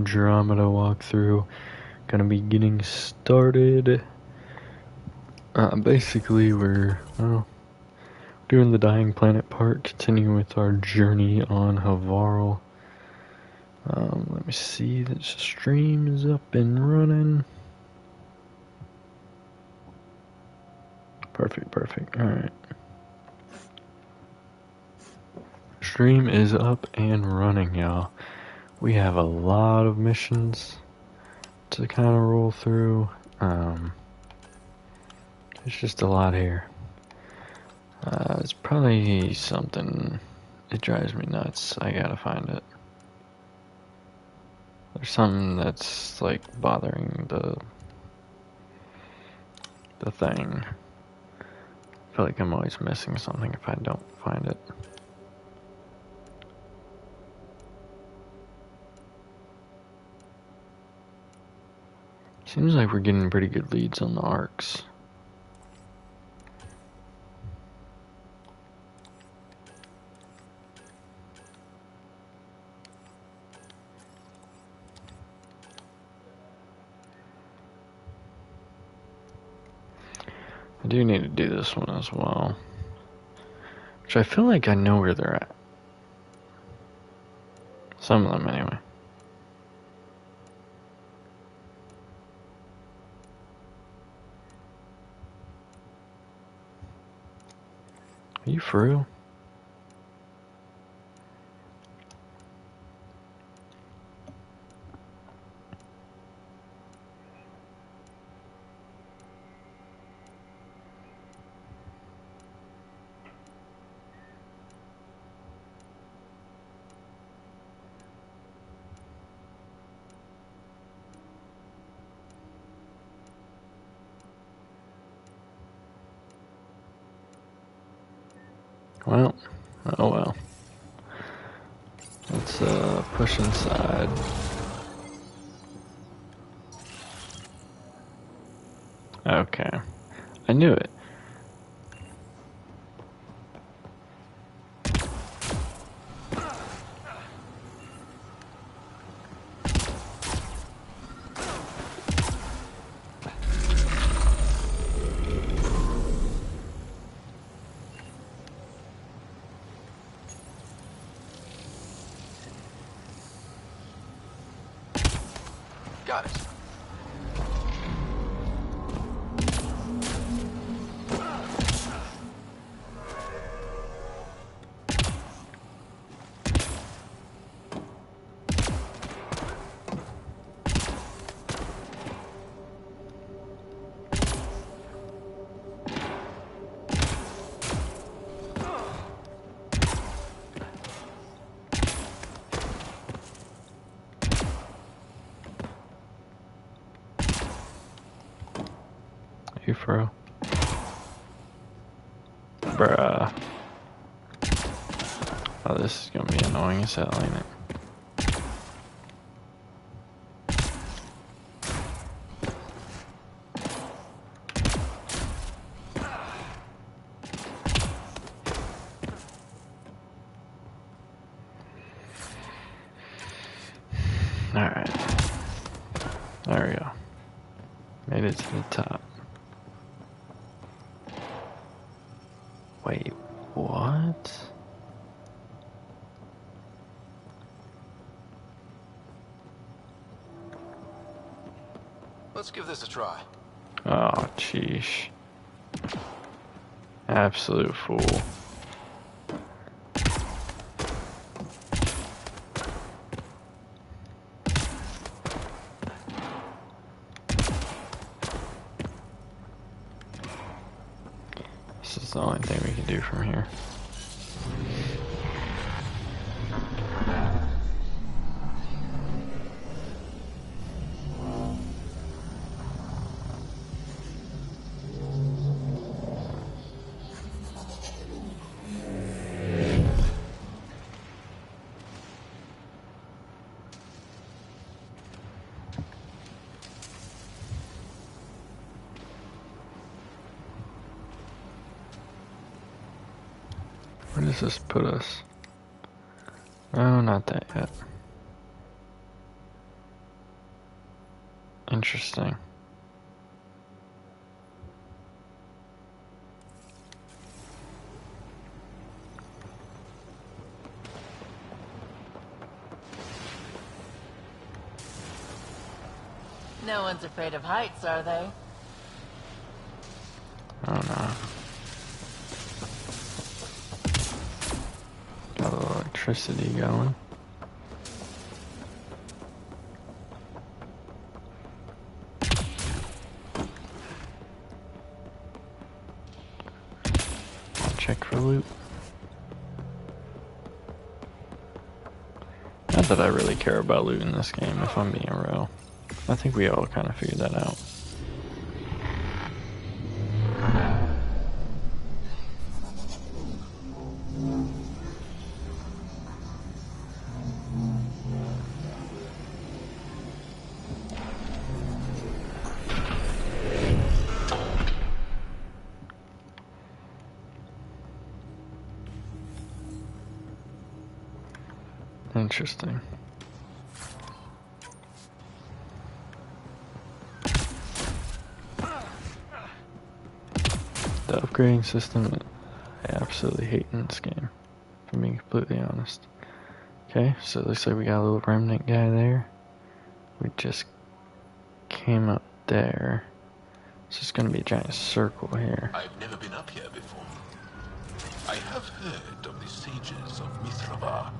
Andromeda walkthrough. Gonna be getting started. Basically, we're doing the Dying Planet part, continuing with our journey on Havarl. Let me see, the stream is up and running. Perfect. Alright. Stream is up and running, y'all. We have a lot of missions to kind of roll through. It's just a lot here. It's probably something. It drives me nuts. I gotta find it. There's something that's like bothering the thing. I feel like I'm always missing something if I don't find it. Seems like we're getting pretty good leads on the arcs. I do need to do this one as well. Which I feel like I know where they're at. Some of them, anyway. Are you for real? Well, oh well. Let's push inside. Okay. I knew it. Got it. You for real? Bruh. Oh, this is gonna be annoying as hell, ain't it? Alright. There we go. Made it to the top. Wait, what? Let's give this a try. Oh, sheesh. Absolute fool. This is the only thing we can do from here. Where does this put us? Oh, not that yet. Interesting. No one's afraid of heights, are they? I don't know. Got a little electricity going. Check for loot. Not that I really care about loot in this game, if I'm being real. I think we all kind of figured that out. Interesting. The upgrading system, I absolutely hate in this game, if I'm being completely honest. Okay, so it looks like we got a little remnant guy there. We just came up there. It's just gonna be a giant circle here. I've never been up here before. I have heard of the sages of Mithrava,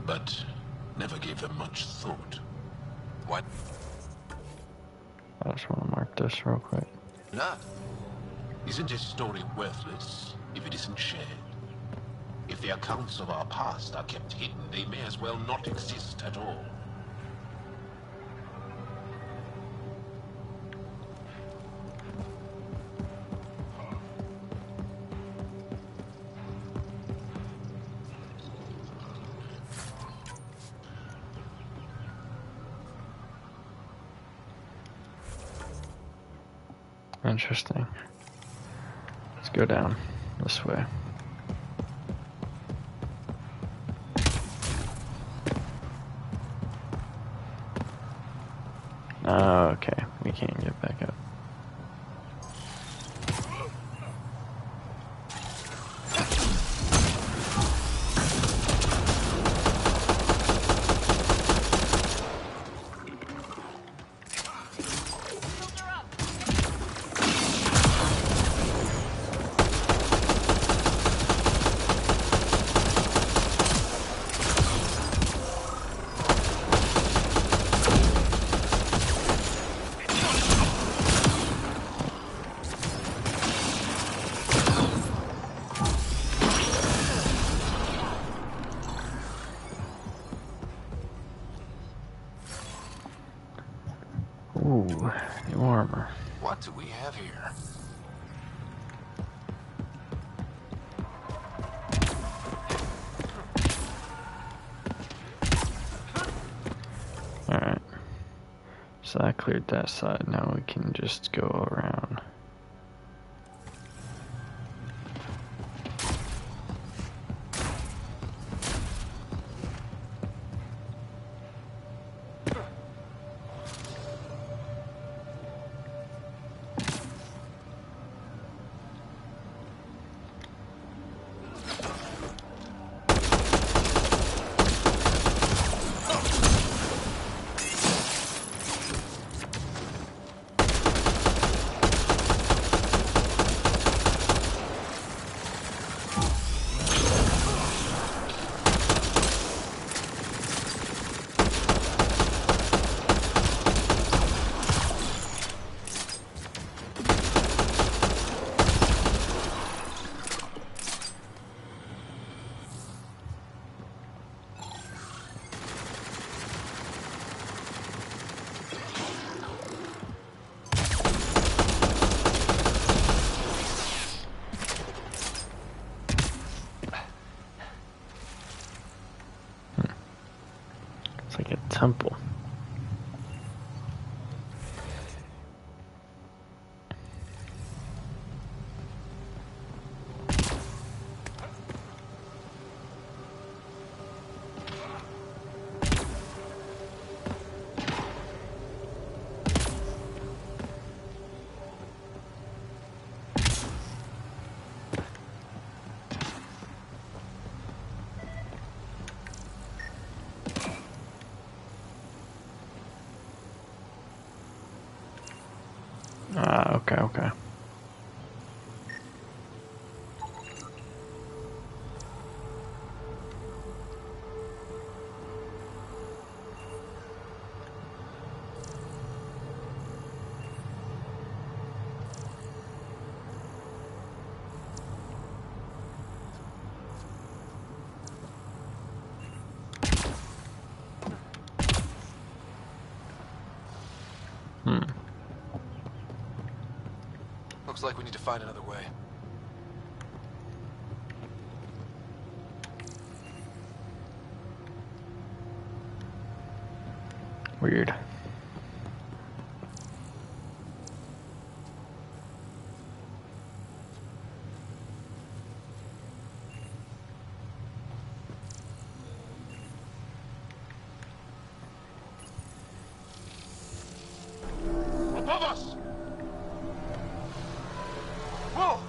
but never gave them much thought. What? I just want to mark this real quick. Not. Isn't a story worthless if it isn't shared? If the accounts of our past are kept hidden, they may as well not exist at all. Interesting. Let's go down this way. Okay, we can't get back up. Ooh, new armor. What do we have here? Alright. So I cleared that side. Now we can just go around. Ah, okay, okay. Looks like we need to find another way. Weird. Above us! Whoa!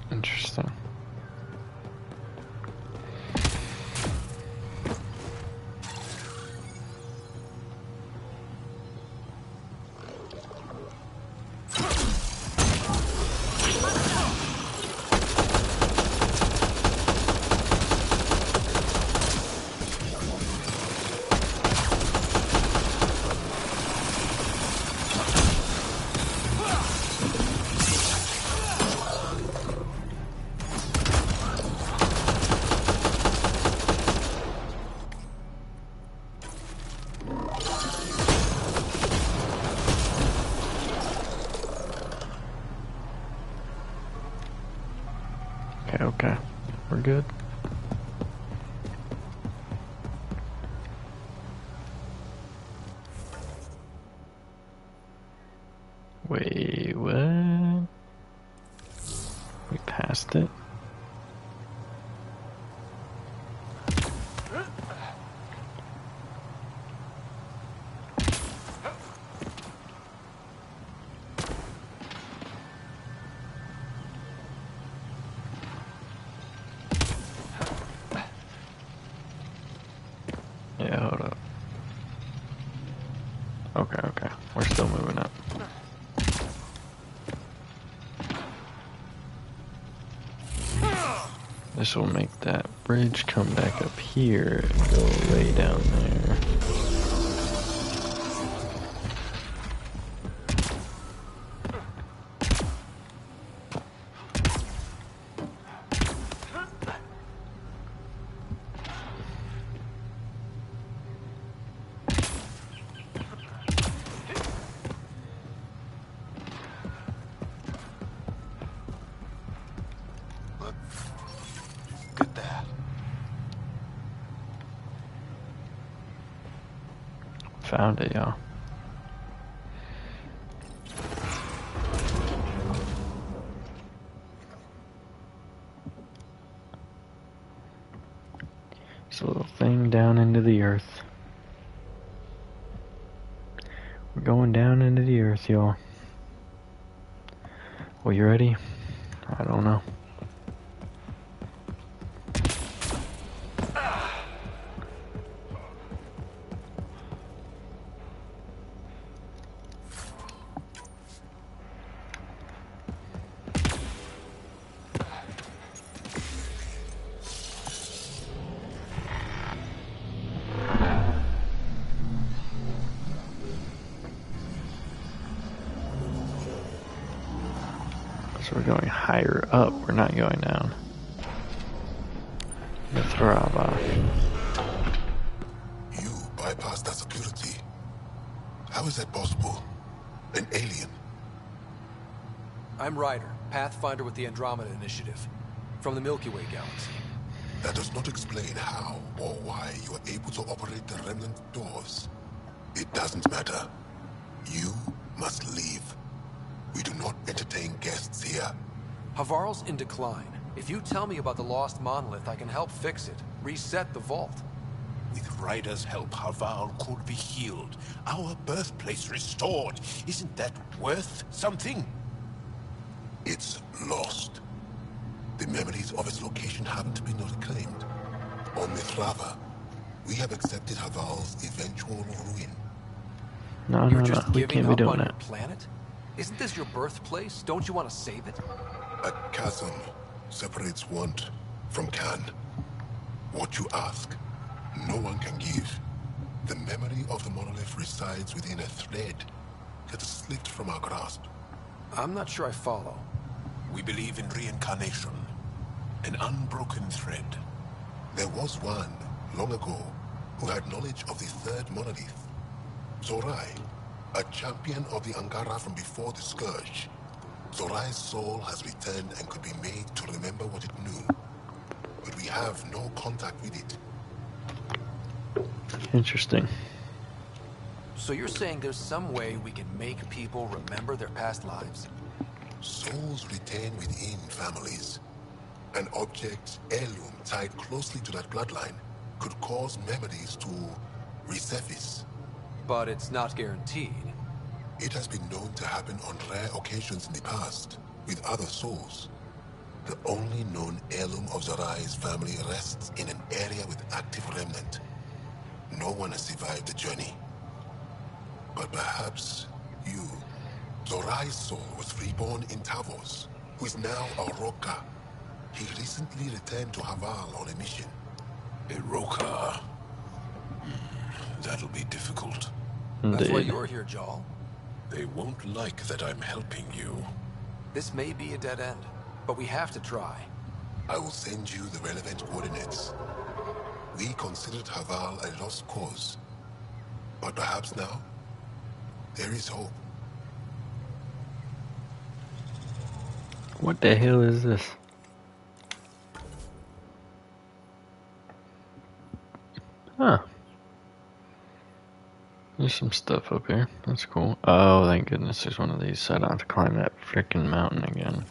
Interesting. Okay, okay. We're good. Wait, what? We passed it? Yeah, hold up. Okay, okay. We're still moving up. This will make that bridge come back up here and go way down there. Look at that. Found it, y'all. This little thing down into the earth. We're going down into the earth, y'all. Well, you ready? I don't know. we're going higher up, we're not going down. Mithrava. You bypassed that security. How is that possible? An alien? I'm Ryder, Pathfinder with the Andromeda Initiative, from the Milky Way galaxy. That does not explain how or why you are able to operate the remnant doors. It doesn't matter. You must leave. We do not entertain guests here. Havarl's in decline. If you tell me about the lost monolith, I can help fix it. Reset the vault. With Ryder's help, Haval could be healed. Our birthplace restored. Isn't that worth something? It's lost. The memories of its location haven't been reclaimed. On Mithrava, we have accepted Haval's eventual ruin. No, You're no, just no, we giving can't be up doing on your that. planet? Isn't this your birthplace? Don't you want to save it? A chasm separates want from can. What you ask, no one can give. The memory of the monolith resides within a thread that is slipped from our grasp. I'm not sure I follow. We believe in reincarnation. An unbroken thread. There was one, long ago, who had knowledge of the third monolith. Zorai, a champion of the Angara from before the Scourge. Zorai's soul has returned and could be made to remember what it knew. But we have no contact with it. Interesting. So you're saying there's some way we can make people remember their past lives? Souls retain within families. An object, heirloom, tied closely to that bloodline could cause memories to resurface. But it's not guaranteed. It has been known to happen on rare occasions in the past, with other souls. The only known heirloom of Zorai's family rests in an area with active remnant. No one has survived the journey. But perhaps you. Zorai's soul was reborn in Tavos, who is now a Roka. He recently returned to Haval on a mission. Iroka. That'll be difficult. That's why Indeed. you're here, Jal. They won't like that I'm helping you. This may be a dead end, but we have to try. I will send you the relevant coordinates. We considered Haval a lost cause. But perhaps now, there is hope. What the hell is this? Huh. There's some stuff up here. That's cool. Oh, thank goodness there's one of these, so I don't have to climb that freaking mountain again.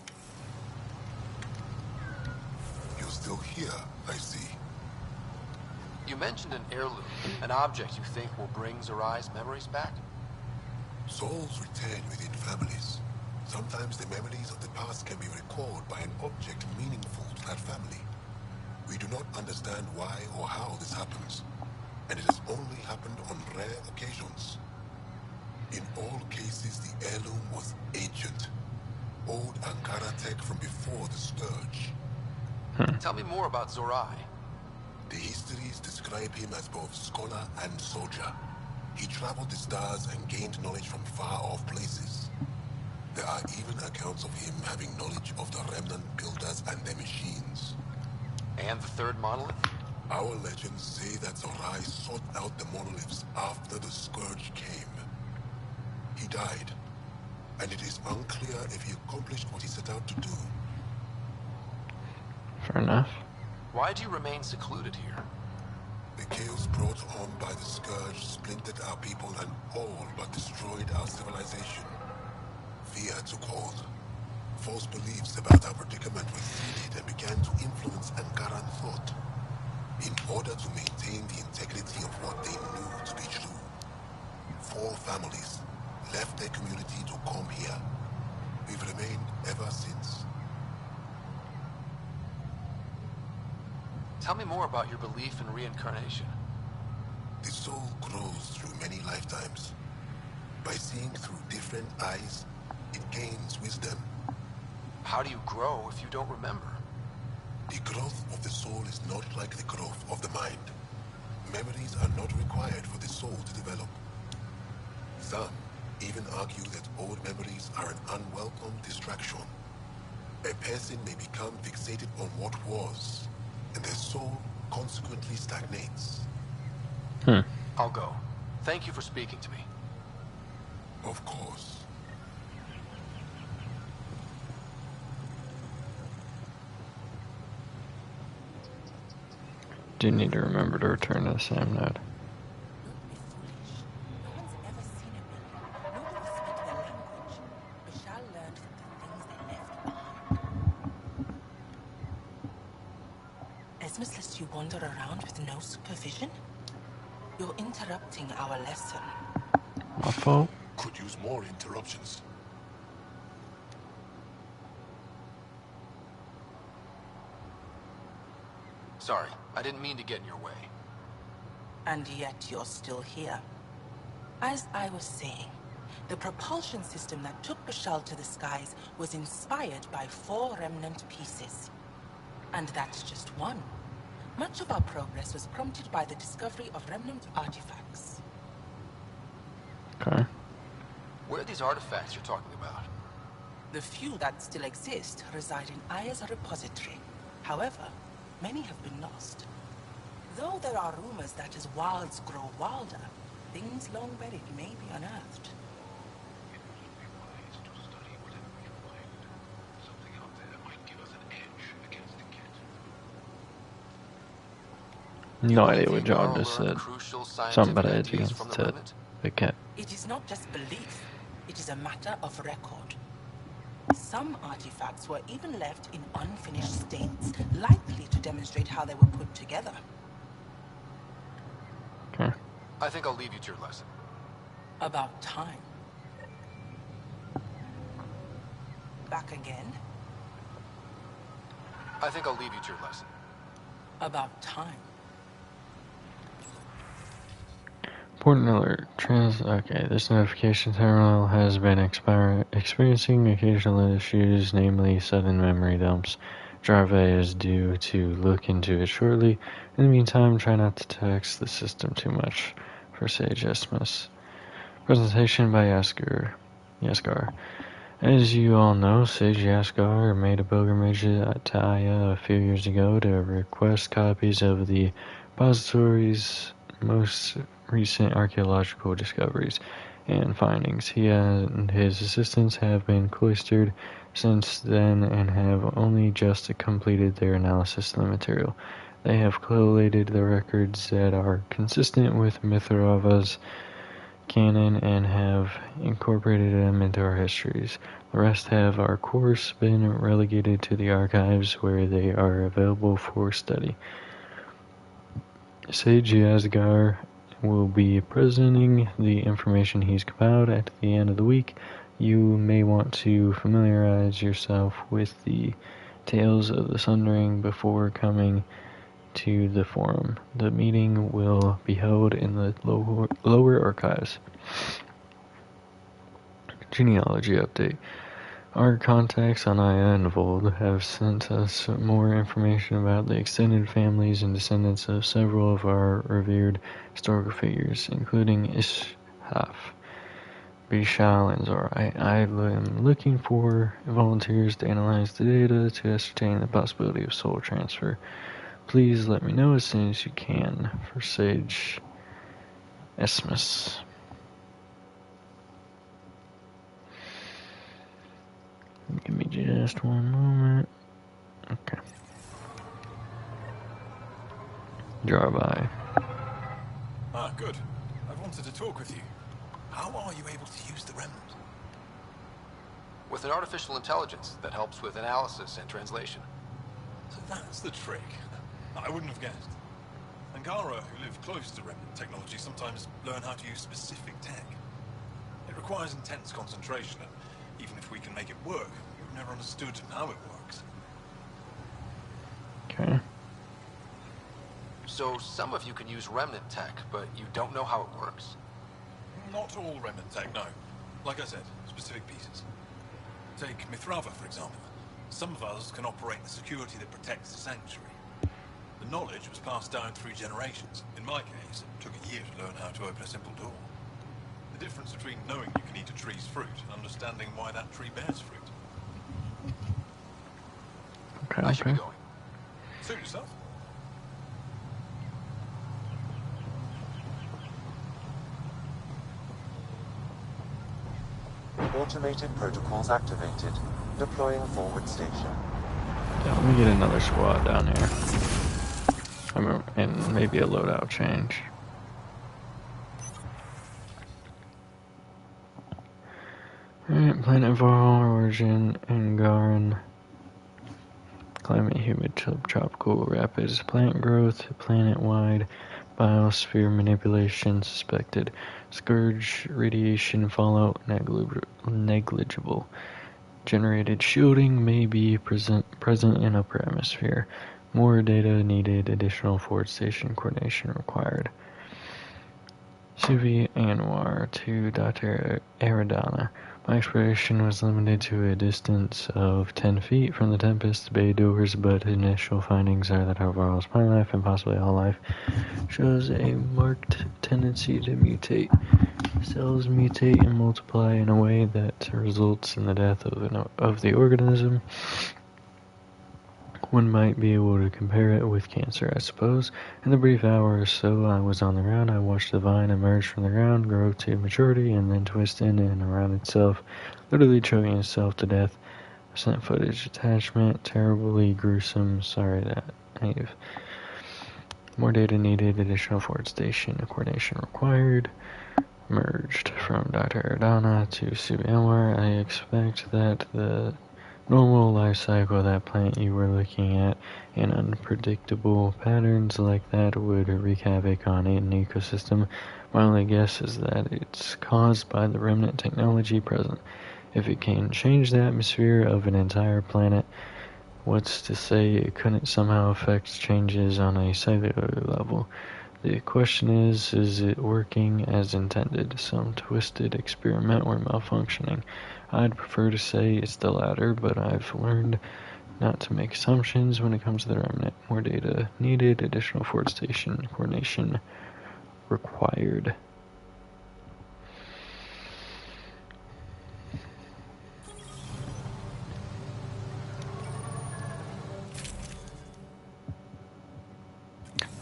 You're still here, I see. You mentioned an heirloom, an object you think will bring Zorai's memories back? Souls return within families. Sometimes the memories of the past can be recalled by an object meaningful to that family. We do not understand why or how this happens, and it has only happened on rare occasions. In all cases, the heirloom was ancient. Old Ankara tech from before the Scourge. Tell me more about Zorai. The histories describe him as both scholar and soldier. He traveled the stars and gained knowledge from far-off places. There are even accounts of him having knowledge of the remnant builders and their machines. And the third monolith? Our legends say that Zorai sought out the monoliths after the Scourge came. He died, and it is unclear if he accomplished what he set out to do. Fair enough. Why do you remain secluded here? The chaos brought on by the Scourge splintered our people and all but destroyed our civilization. Fear took hold. False beliefs about our predicament were seeded and began to influence Ankaran thought. In order to maintain the integrity of what they knew to be true, 4 families left their community to come here. We've remained ever since. Tell me more about your belief in reincarnation. The soul grows through many lifetimes. By seeing through different eyes, it gains wisdom. How do you grow if you don't remember? The growth of the soul is not like the growth of the mind. Memories are not required for the soul to develop. Some even argue that old memories are an unwelcome distraction. A person may become fixated on what was, and their soul consequently stagnates. Hmm. I'll go. Thank you for speaking to me. Of course. Do need to remember to return to the same node. Don't be foolish. No one's ever seen a million, nor do they speak their language. Bashar learned from the things they left behind. Esmus lets you wander around with no supervision? You're interrupting our lesson. My fault. Could use more interruptions. Sorry, I didn't mean to get in your way. And yet you're still here. As I was saying, the propulsion system that took Bashal to the skies was inspired by 4 remnant pieces. And that's just one. Much of our progress was prompted by the discovery of remnant artifacts. Okay. Where are these artifacts you're talking about? The few that still exist reside in Aya's repository. However, many have been lost. Though there are rumors that as wilds grow wilder, things long buried may be unearthed. No idea what Think John I'll just learn said. crucial Something about scientific Edge ideas against from the the head. remnant? Big cat. It is not just belief, it is a matter of record. Some artifacts were even left in unfinished states, likely to demonstrate how they were put together. Okay. I think I'll leave you to your lesson. About time. Back again? I think I'll leave you to your lesson. About time. Important alert. Okay, this notification terminal has been experiencing occasional issues, namely sudden memory dumps. Driver is due to look into it shortly. In the meantime, try not to tax the system too much. For Sage Esmus. Presentation by Yaskar. As you all know, Sage Yaskar made a pilgrimage to Aya a few years ago to request copies of the repository's most recent archaeological discoveries and findings. He and his assistants have been cloistered since then and have only just completed their analysis of the material. They have collated the records that are consistent with Mithrava's canon and have incorporated them into our histories. The rest have, of course, been relegated to the archives where they are available for study. Sage Yazgar will be presenting the information he's compiled at the end of the week. You may want to familiarize yourself with the tales of the Sundering before coming to the forum. The meeting will be held in the lower archives. Genealogy update. Our contacts on Aya and Vold have sent us more information about the extended families and descendants of several of our revered historical figures, including Ishaf, Bishal, and Zorai. I am looking for volunteers to analyze the data to ascertain the possibility of soul transfer. Please let me know as soon as you can. For Sage Esmus. Give me just one moment. Okay. Jarbai. Ah, good. I've wanted to talk with you. How are you able to use the remnant? With an artificial intelligence that helps with analysis and translation. So that's the trick. I wouldn't have guessed. Angara, who live close to remnant technology, sometimes learn how to use specific tech. It requires intense concentration, and even if we can make it work, we've never understood how it works. Okay. So some of you can use remnant tech, but you don't know how it works? Not all remnant tech, no. Like I said, specific pieces. Take Mithrava, for example. Some of us can operate the security that protects the sanctuary. The knowledge was passed down through generations. In my case, it took a year to learn how to open a simple door. The difference between knowing you can eat a tree's fruit and understanding why that tree bears fruit. I should be okay. going. Suit yourself. Automated protocols activated. Deploying forward station. Yeah, let me get another squad down here. And maybe a loadout change. Alright, planet Varl, origin, Angaran. Climate humid, subtropical, rapids, plant growth, planet-wide, biosphere manipulation suspected, scourge, radiation fallout negligible, generated shielding may be present in upper atmosphere, more data needed, additional forward station coordination required. Suvi Anwar to Dr. Aradana. My exploration was limited to a distance of 10 feet from the Tempest Bay doors, but initial findings are that Varl's plant life, and possibly all life, shows a marked tendency to mutate. Cells mutate and multiply in a way that results in the death of the organism. One might be able to compare it with cancer, I suppose. In the brief hour or so I was on the ground, I watched the vine emerge from the ground, grow to maturity, and then twist in and around itself, literally choking itself to death. I sent footage attachment, terribly gruesome, sorry that naive. More data needed, additional forward station coordination required. Merged from Dr. Ardana to Sue Anwar. I expect that the normal life cycle of that plant you were looking at, and unpredictable patterns like that would wreak havoc on an ecosystem. My only guess is that it's caused by the remnant technology present. If it can change the atmosphere of an entire planet, what's to say it couldn't somehow affect changes on a cellular level? The question is it working as intended? Some twisted experiment or malfunctioning? I'd prefer to say it's the latter, but I've learned not to make assumptions when it comes to the remnant. More data needed, additional forward station coordination required.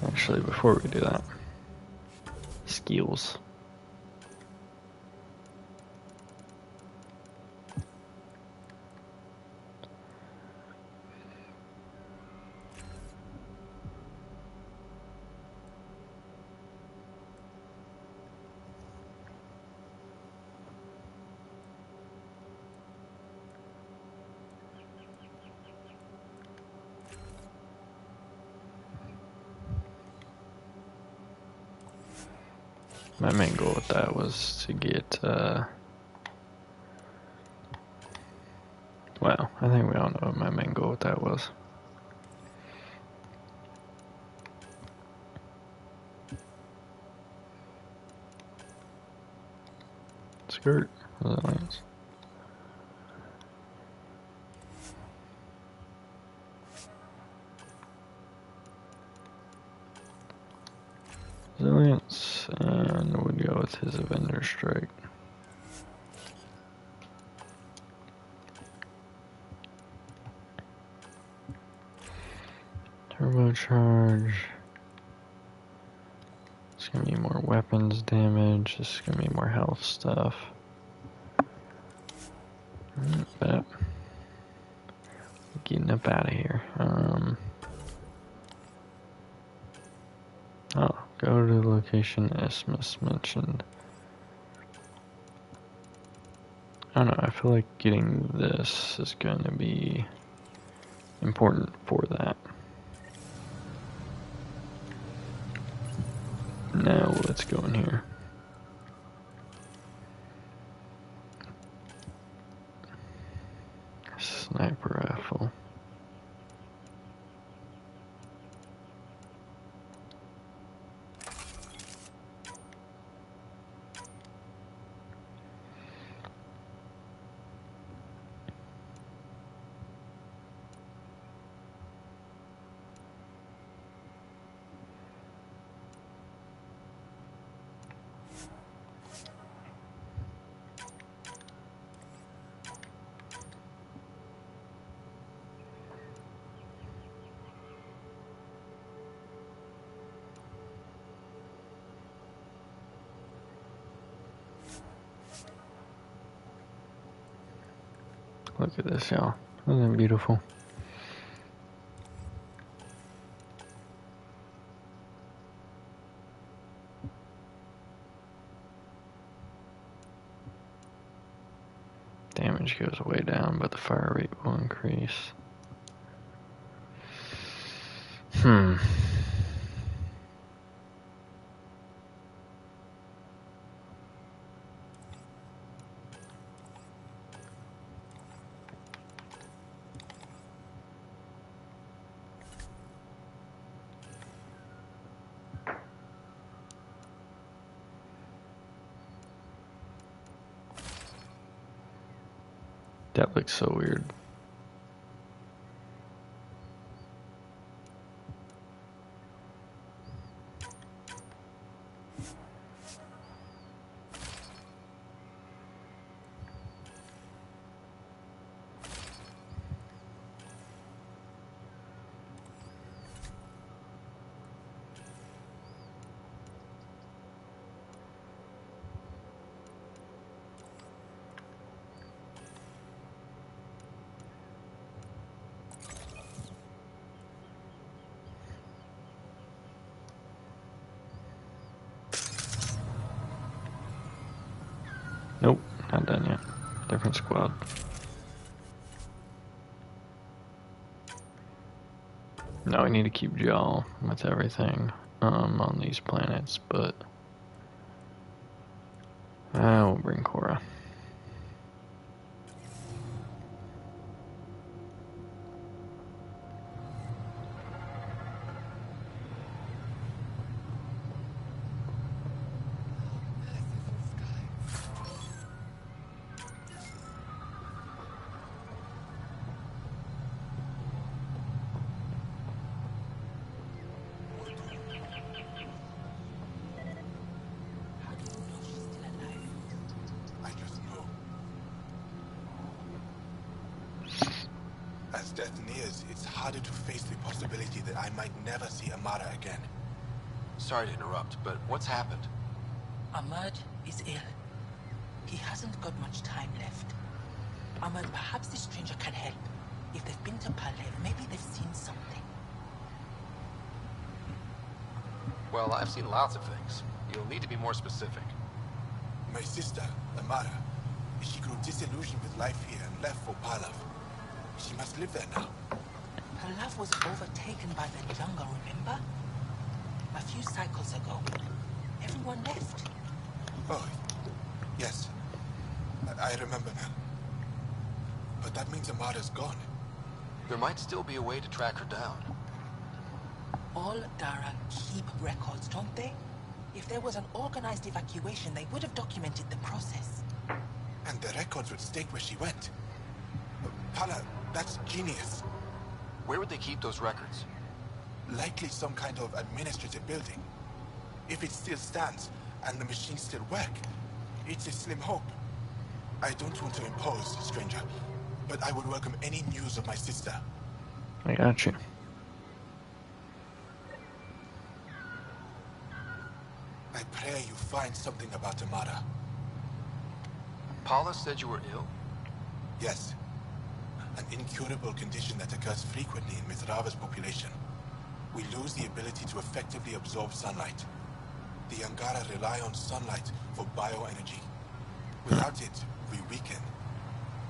Actually, before we do that, skills. My main goal with that was to get, well, I think we all know what my main goal with that was. Skirt, resilience. Resilience, and would go with his Avenger Strike. Turbocharge. It's gonna be more weapons damage. This is gonna be more health stuff. But getting up out of here. Oh, go to the location Esmus mentioned. I don't know, I feel like getting this is going to be important for that. Now let's go in here. Sniper rifle. Look at this, y'all. Isn't it beautiful? Damage goes way down, but the fire rate will increase. That looks so weird. Nope, not done yet. Different squad. Now we need to keep Jal with everything on these planets, but we'll bring Cora. I just know. As death nears, it's harder to face the possibility that I might never see Amara again. Sorry to interrupt, but what's happened? Ahmad is ill. He hasn't got much time left. Ahmad, perhaps this stranger can help. If they've been to Palev, maybe they've seen something. Well, I've seen lots of things. You'll need to be more specific. My sister, Amara, she grew disillusioned with life here and left for Palav. She must live there now. Palev was overtaken by the jungle, remember? A few cycles ago. Everyone left. Oh, yes. I remember now. But that means Amara's gone. There might still be a way to track her down. All Dara keep records, don't they? If there was an organized evacuation, they would have documented the process. And the records would state where she went. Pala, that's genius. Where would they keep those records? Likely some kind of administrative building. If it still stands, and the machines still work, it's a slim hope. I don't want to impose, stranger, but I would welcome any news of my sister. I got you. I pray you find something about Amara. Paula said you were ill? Yes. An incurable condition that occurs frequently in Mithrava's population. We lose the ability to effectively absorb sunlight. The Angara rely on sunlight for bioenergy. Without it, we weaken.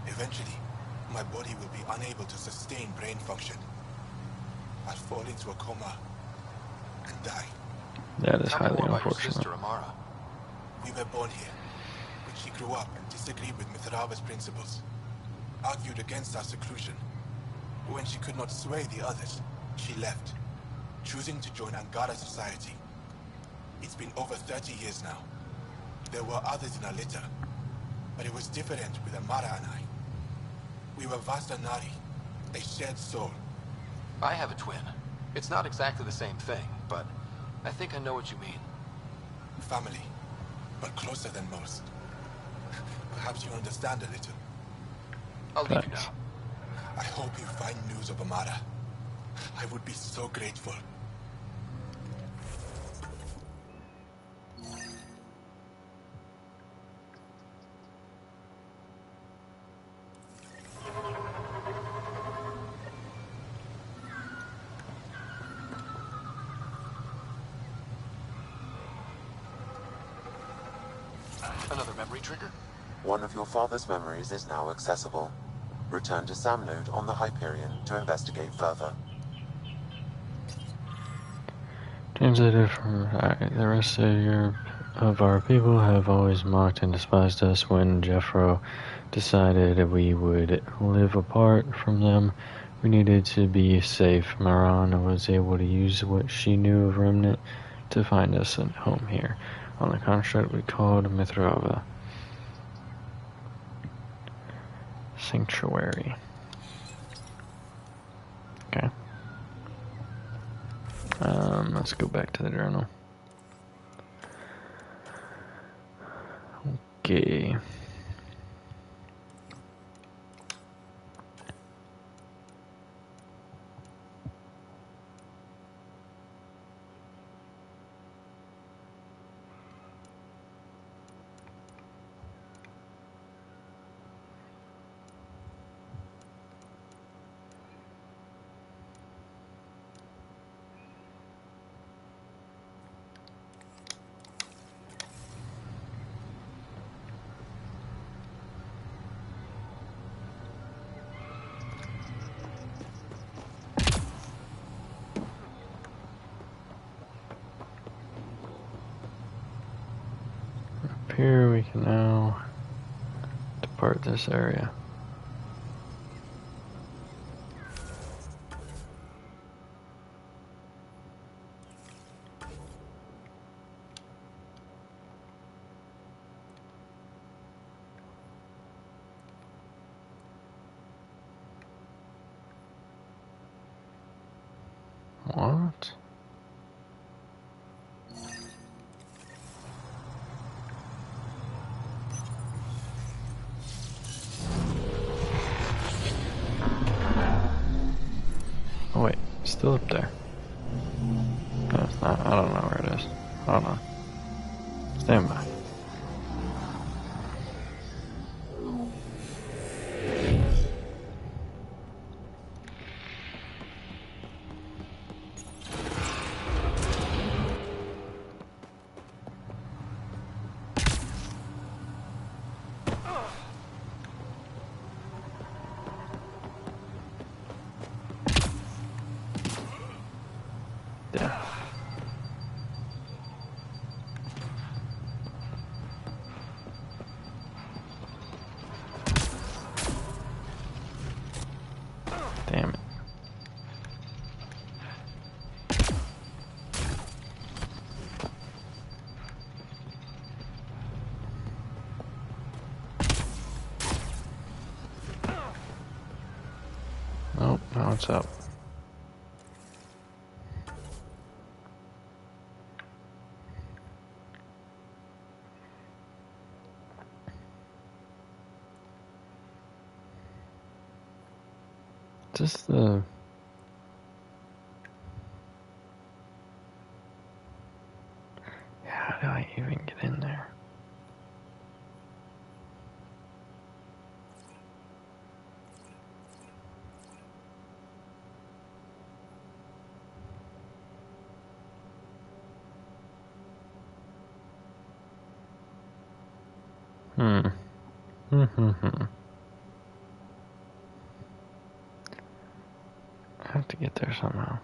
Eventually, my body will be unable to sustain brain function. I'll fall into a coma and die. That is Tell me highly more about your unfortunate. sister, Amara. We were born here, but she grew up and disagreed with Mithrava's principles. Argued against our seclusion. When she could not sway the others, she left, choosing to join Angara society. It's been over 30 years now. There were others in our litter, but it was different with Amara and I. We were Vastanari, a shared soul. I have a twin. It's not exactly the same thing, but I think I know what you mean. Family, but closer than most. Perhaps you understand a little. I'll leave you Thanks. now. I hope you find news of Amara. I would be so grateful. Another memory trigger? One of your father's memories is now accessible. Return to Sam Node on the Hyperion to investigate further. Translated from the rest of our people have always mocked and despised us. When Jeffro decided we would live apart from them, we needed to be safe. Maran was able to use what she knew of Remnant to find us a home here, on the construct we called Mithrava. Sanctuary. Okay. Let's go back to the journal. Okay. Here we can now depart this area. What? Oh wait, it's still up there. No, it's not. I don't know where it is. Hold on. Stand by. Yeah. Damn it. Nope, now it's up. Just the... How do I even get in there? Hmm. I have to get there somehow.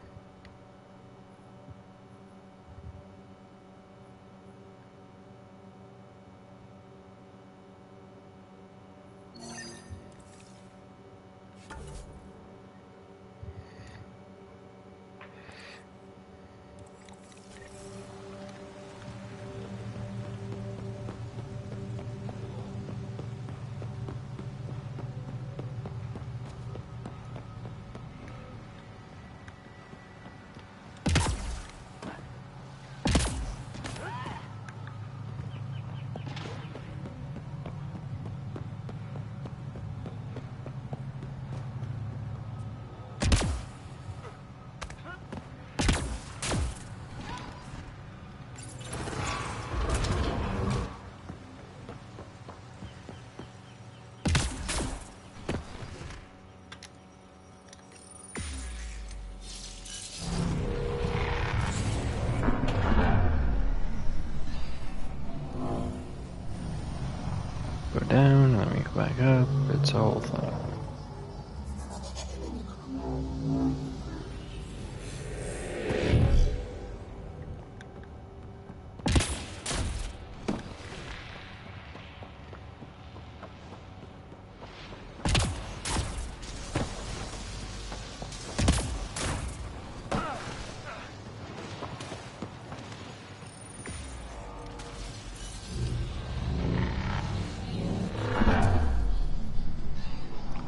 It's a whole thing.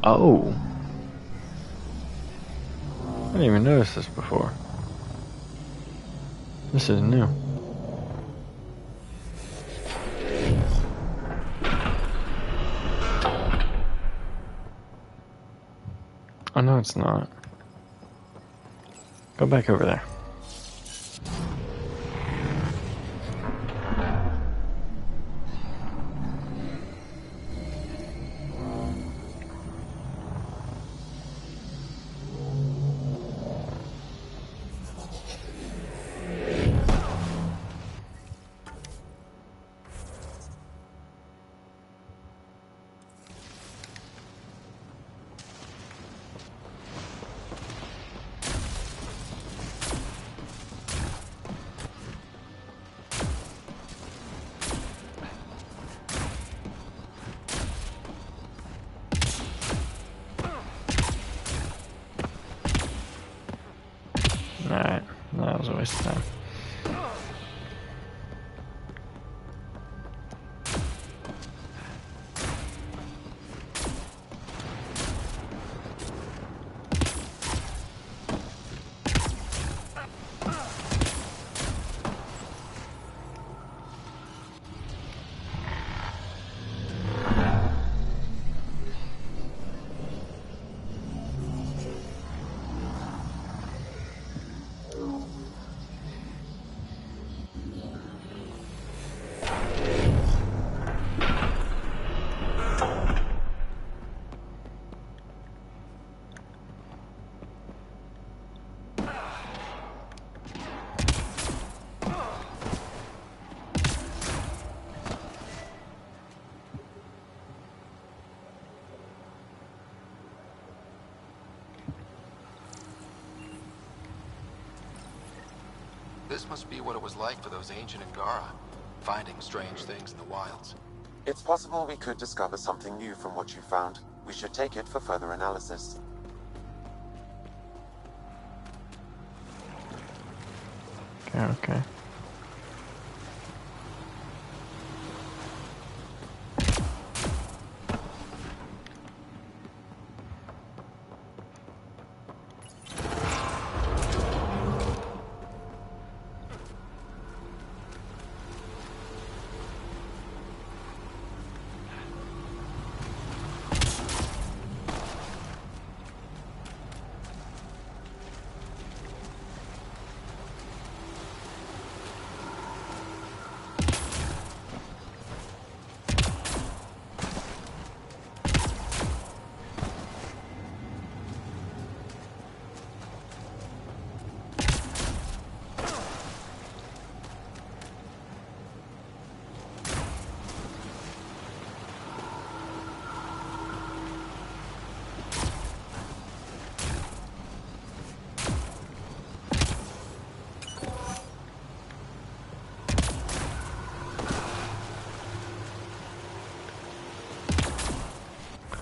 Oh! I didn't even notice this before. This is new. Oh no, it's not. Go back over there. Alright, that was a waste of time. This must be what it was like for those ancient Angara, finding strange things in the wilds. It's possible we could discover something new from what you found. We should take it for further analysis. Okay.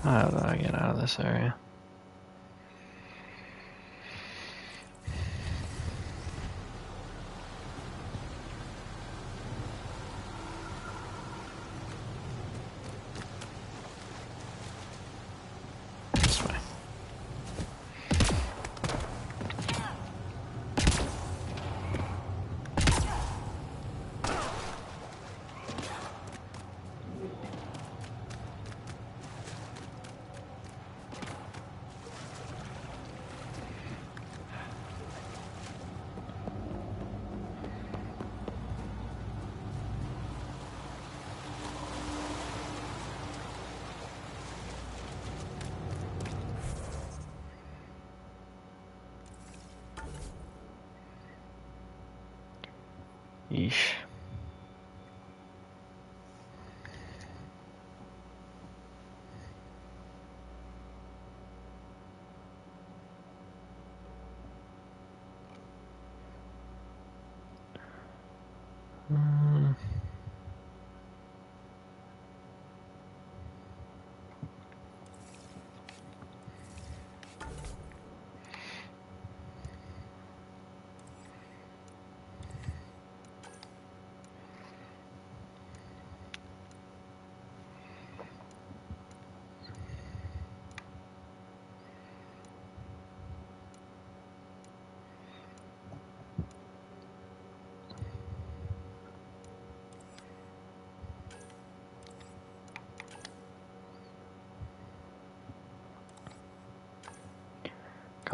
How do I get out of this area? This way. Yeesh.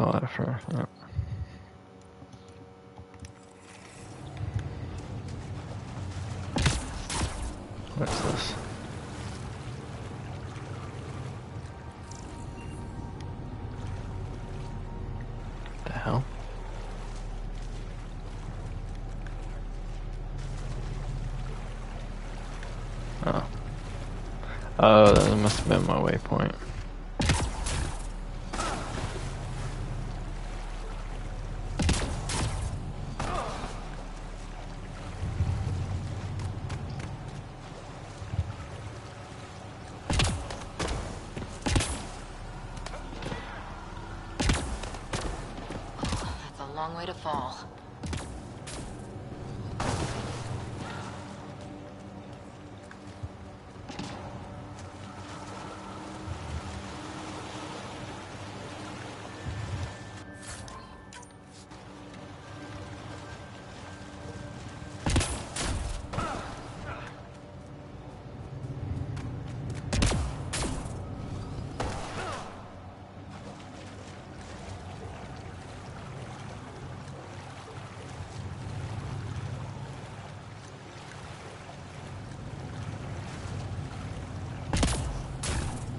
Oh, I for yep. What's this? The hell? Oh. Oh, that must have been my waypoint. That's a long way to fall.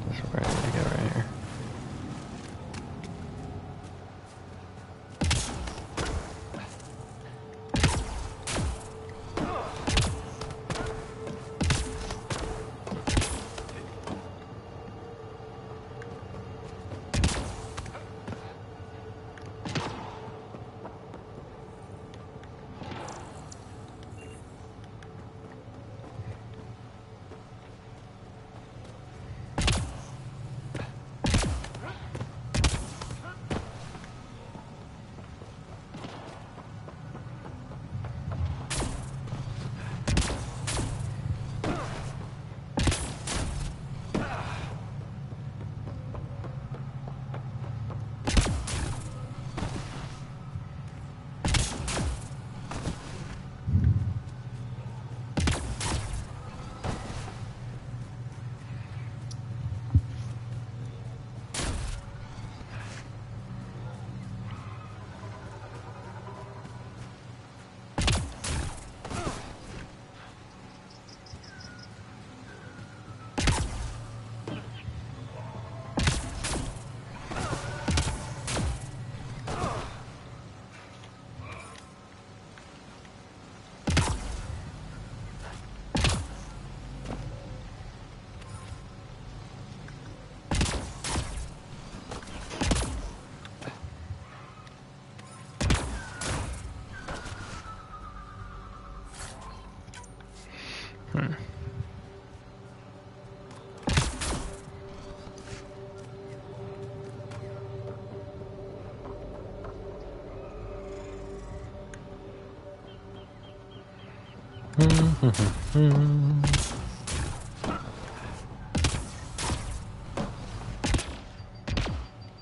That's the right way to go right here. Hmm.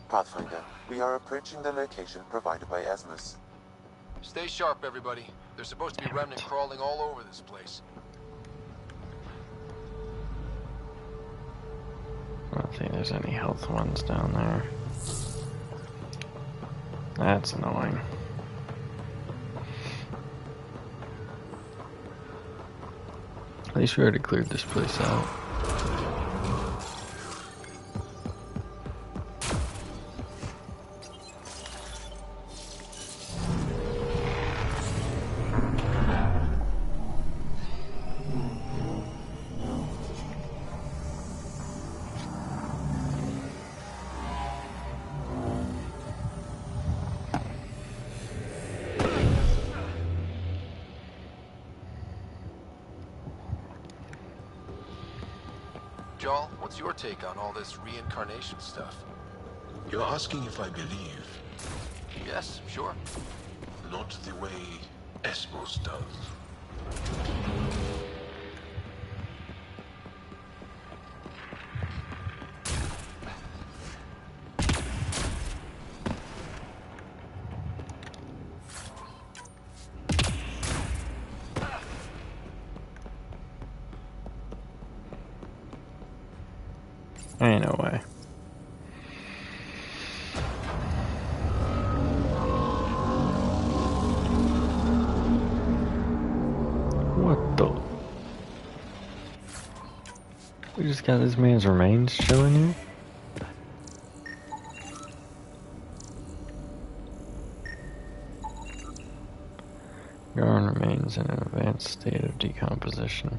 Pathfinder, we are approaching the location provided by Asmus. Stay sharp, everybody. There's supposed to be Damn remnant it. crawling all over this place. I don't think there's any health ones down there. That's annoying. At least we already cleared this place out. Jarl, what's your take on all this reincarnation stuff? You're asking if I believe, Yes, sure. not the way Esmos does. Ain't no way. the... We just got this man's remains chilling here? Yarn remains in an advanced state of decomposition.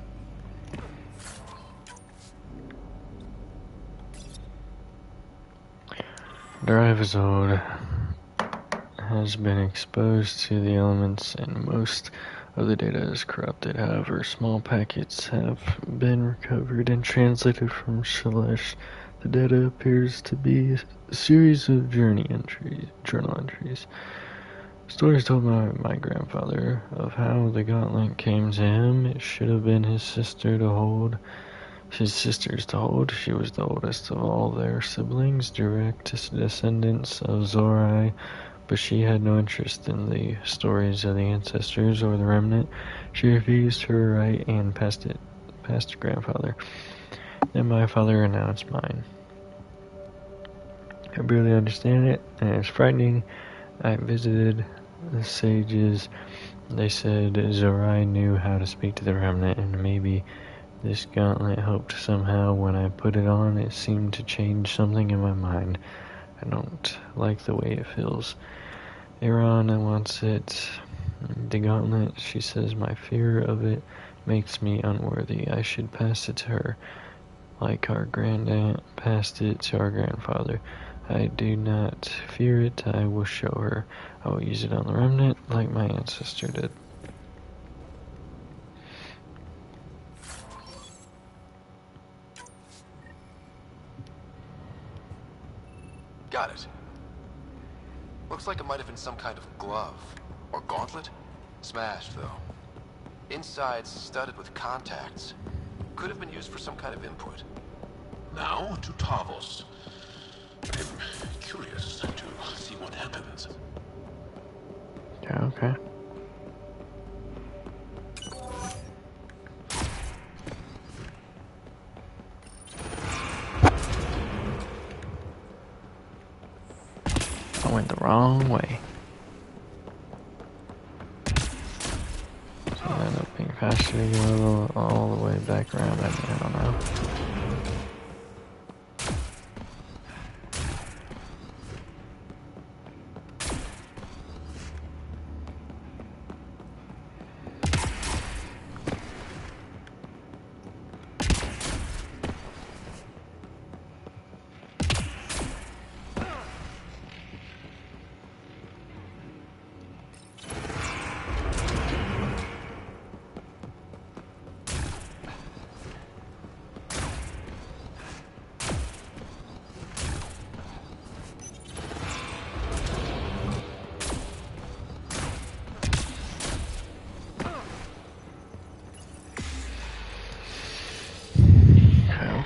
Drive is old, has been exposed to the elements, and most of the data is corrupted. However, small packets have been recovered and translated from Shalesh. The data appears to be a series of journal entries. Stories told by my grandfather of how the gauntlet came to him. It should have been his sisters to hold. She was the oldest of all their siblings, direct descendants of Zorai, but she had no interest in the stories of the ancestors or the remnant. She refused her right and passed it to grandfather. Then my father, and now it's mine. I barely understand it, and it's frightening. I visited the sages. They said Zorai knew how to speak to the remnant, and maybe this gauntlet helped somehow. When I put it on, it seemed to change something in my mind. I don't like the way it feels. Iran wants it. The gauntlet, she says, my fear of it makes me unworthy. I should pass it to her, like our grandaunt passed it to our grandfather. I do not fear it. I will show her. I will use it on the remnant like my ancestor did. Got it. Looks like it might have been some kind of glove. Or gauntlet? Smashed, though. Inside's studded with contacts. Could have been used for some kind of input. Now to Tavos. I'm curious to see what happens. Yeah, okay. I went the wrong way. So I ended up being faster to go all the way back around. I don't know.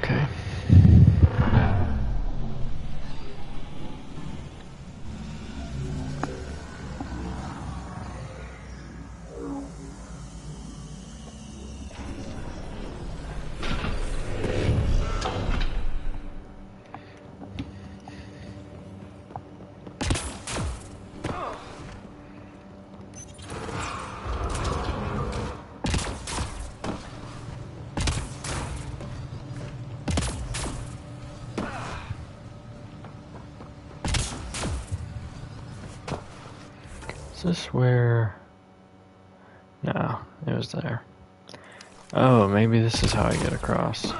Okay. Is this where... No, it was there. Oh, maybe this is how I get across.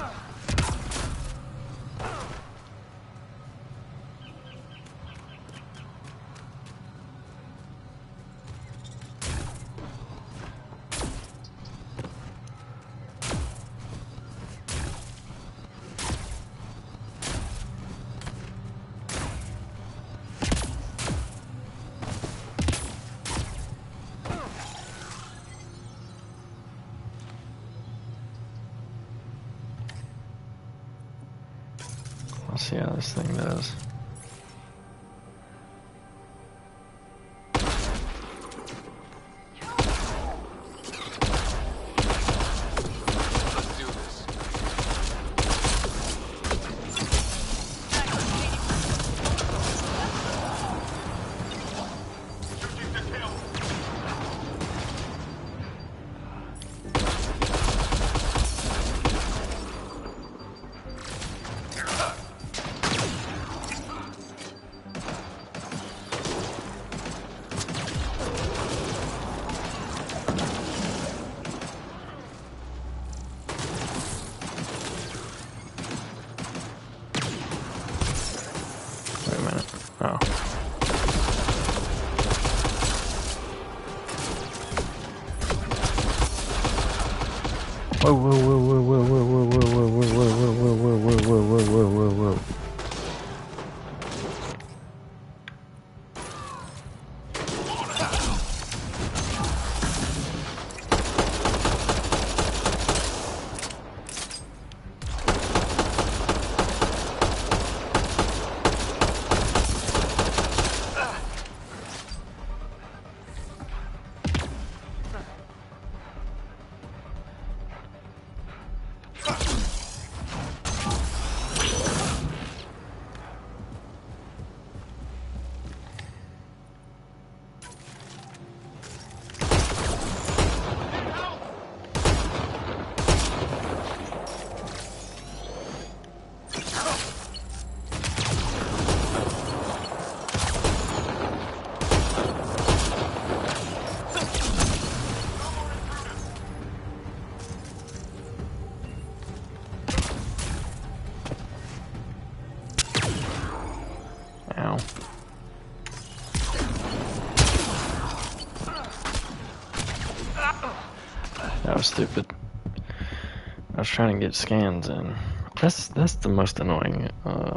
Let's see how this thing does. Let's do this. Whoa, whoa, whoa, whoa, whoa, whoa, whoa, whoa, whoa, whoa, whoa, whoa, whoa, whoa, whoa, whoa, whoa, whoa. Ow. That was stupid. I was trying to get scans in. That's the most annoying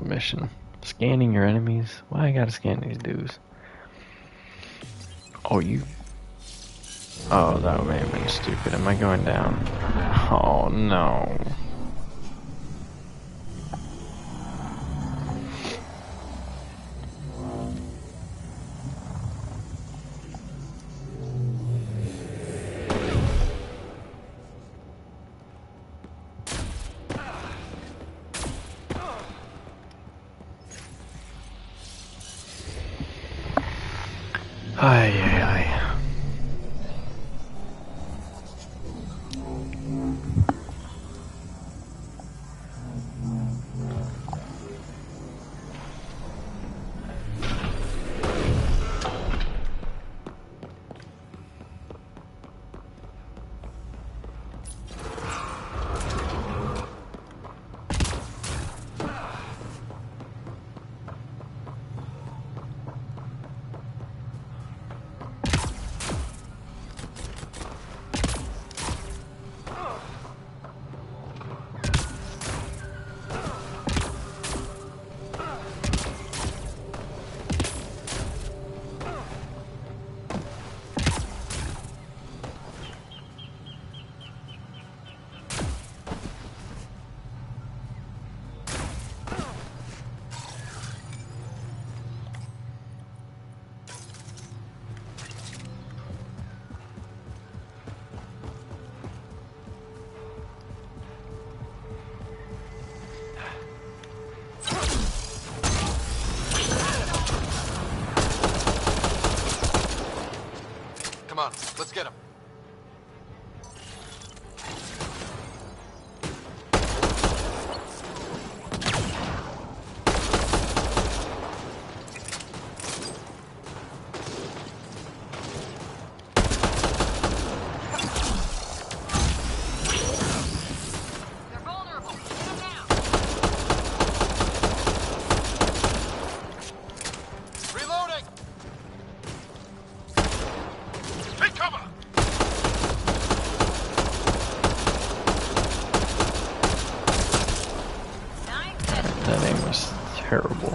mission. Scanning your enemies. Why I gotta scan these dudes? Oh, you. Oh, that may have been stupid. Am I going down? Oh no. Ay, ay, ay. Come on, let's get him. They're vulnerable. Get them now. Reloading! Take cover! That aim was terrible.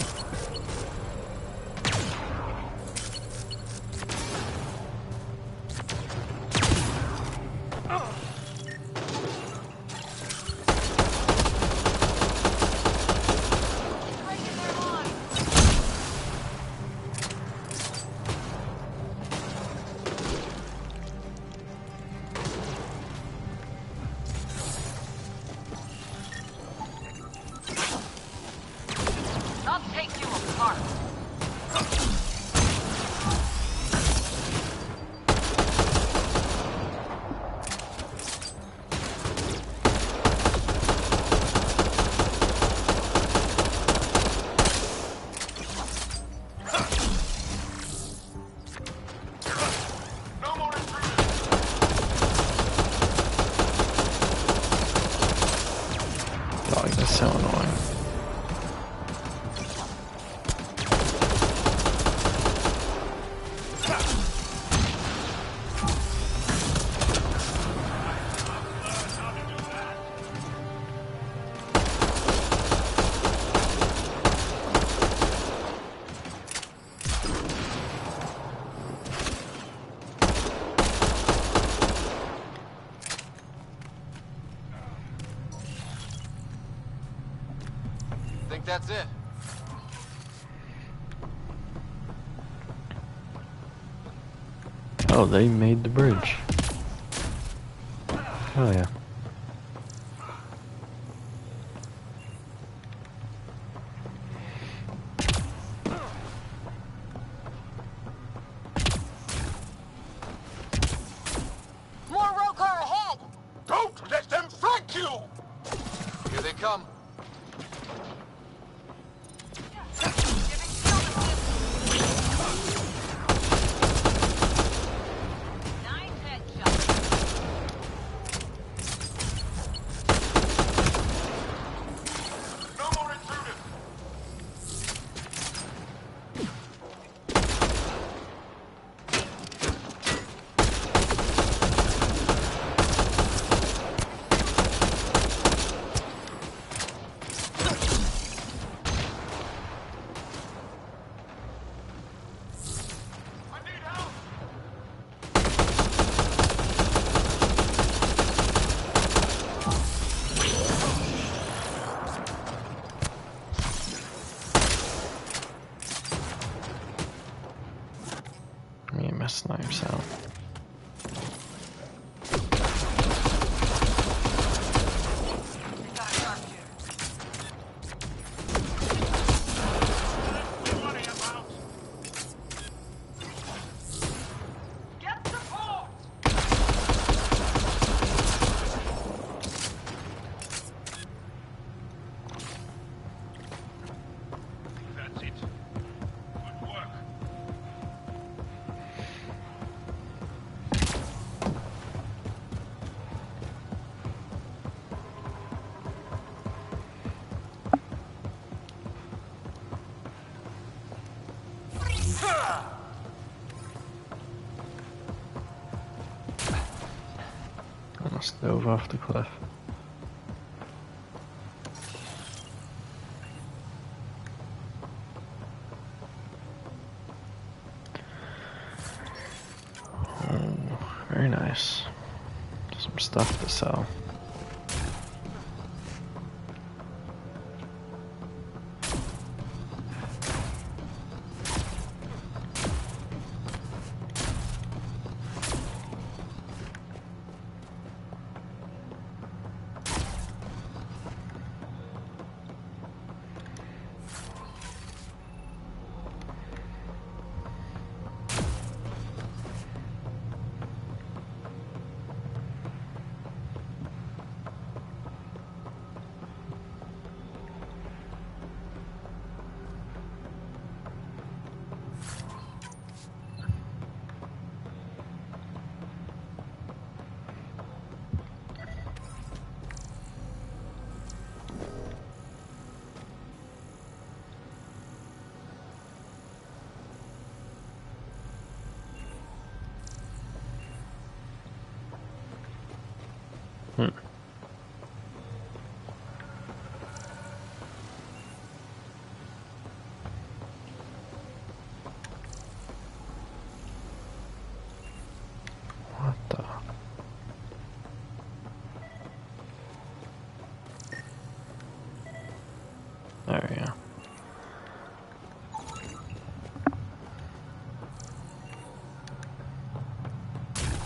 I'll take you apart. No more intruders! Dog, that's so annoying. think that's it. Oh, they made the bridge. Oh yeah. More road car ahead! Don't let them flank you! Here they come. Nice headshot. No more intruders! I need help! Let me get my snipes out. Get support! That's it. Good work. Almost dove off the cliff. Oh, very nice. Some stuff to sell. Hmm. What the? There we go.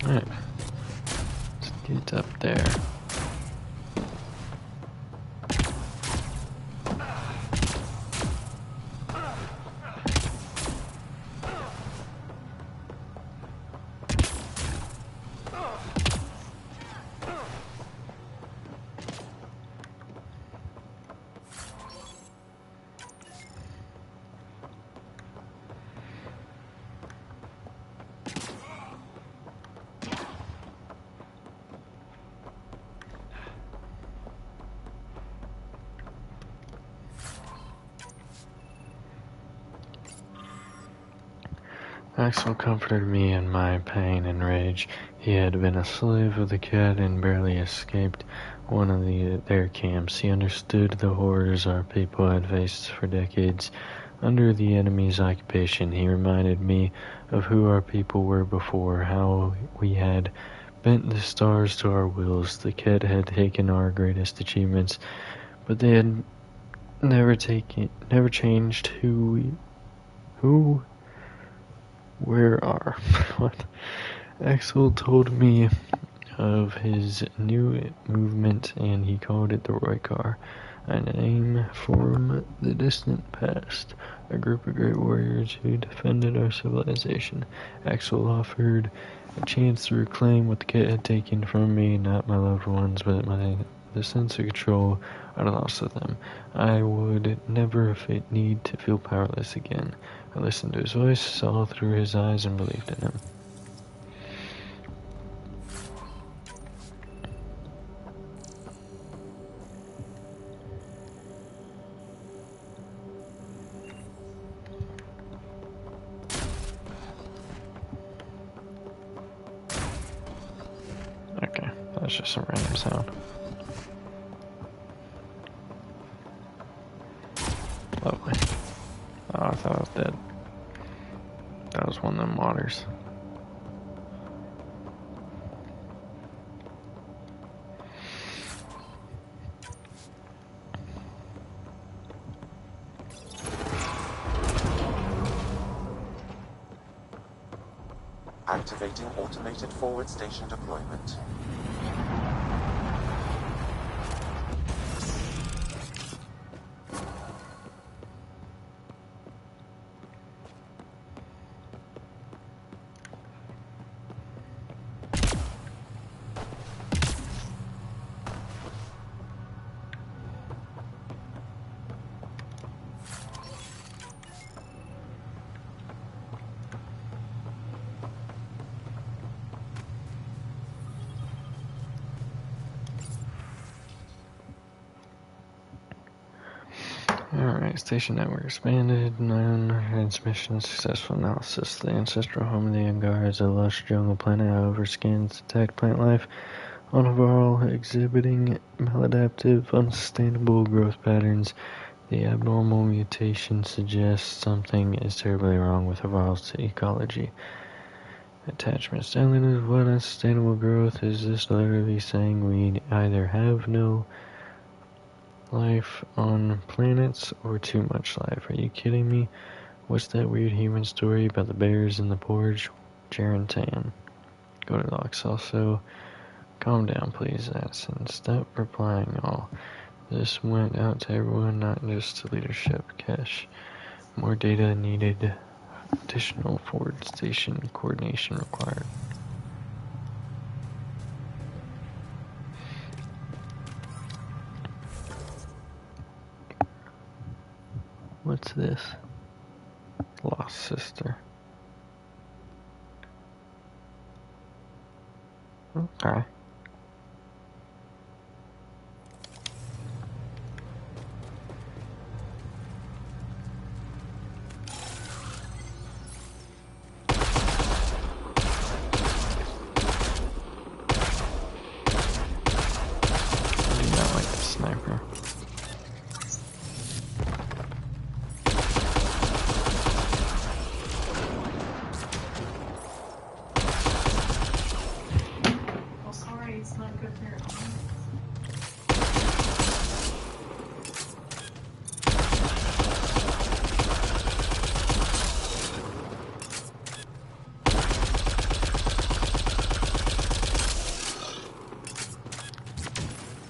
Alright. Let's get up there. Axel comforted me in my pain and rage. He had been a slave of the cat and barely escaped one of their camps. He understood the horrors our people had faced for decades under the enemy's occupation. He reminded me of who our people were before, how we had bent the stars to our wills. The cat had taken our greatest achievements, but they had never changed where are. What? Axel told me of his new movement and he called it the Roykar, a name from the distant past, a group of great warriors who defended our civilization. Axel offered a chance to reclaim what the kit had taken from me, not my loved ones, but the sense of control I lost with them. I would never need to feel powerless again. I listened to his voice, saw through his eyes, and believed in him. Okay, that's just some random sound. Lovely. Oh, I thought I was dead. That was one of them waters. Activating automated forward station deployment. Alright, station network expanded, non-transmission successful analysis. The ancestral home of the Angar is a lush jungle planet, however, scans detect plant life on Havarl exhibiting maladaptive, unsustainable growth patterns. The abnormal mutation suggests something is terribly wrong with Havarl's ecology. Attachment styling is what unsustainable growth is. This literally saying we either have no life on planets or too much life? Are you kidding me? What's that weird human story about the bears in the porch? Jaren Tan. Goldilocks. Also, calm down please, Addison. Stop replying all. This went out to everyone, not just to leadership. Cash. More data needed. Additional forward station coordination required. What's this? Lost sister. Okay. I do not like the sniper. Well, sorry, it's not good for your eyes.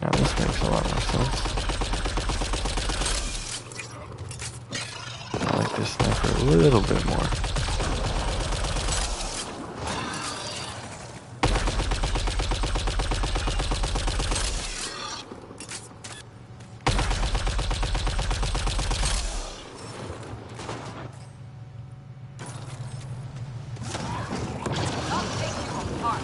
Now this makes a lot more sense. I like this sniper a little bit more. I'll take you apart.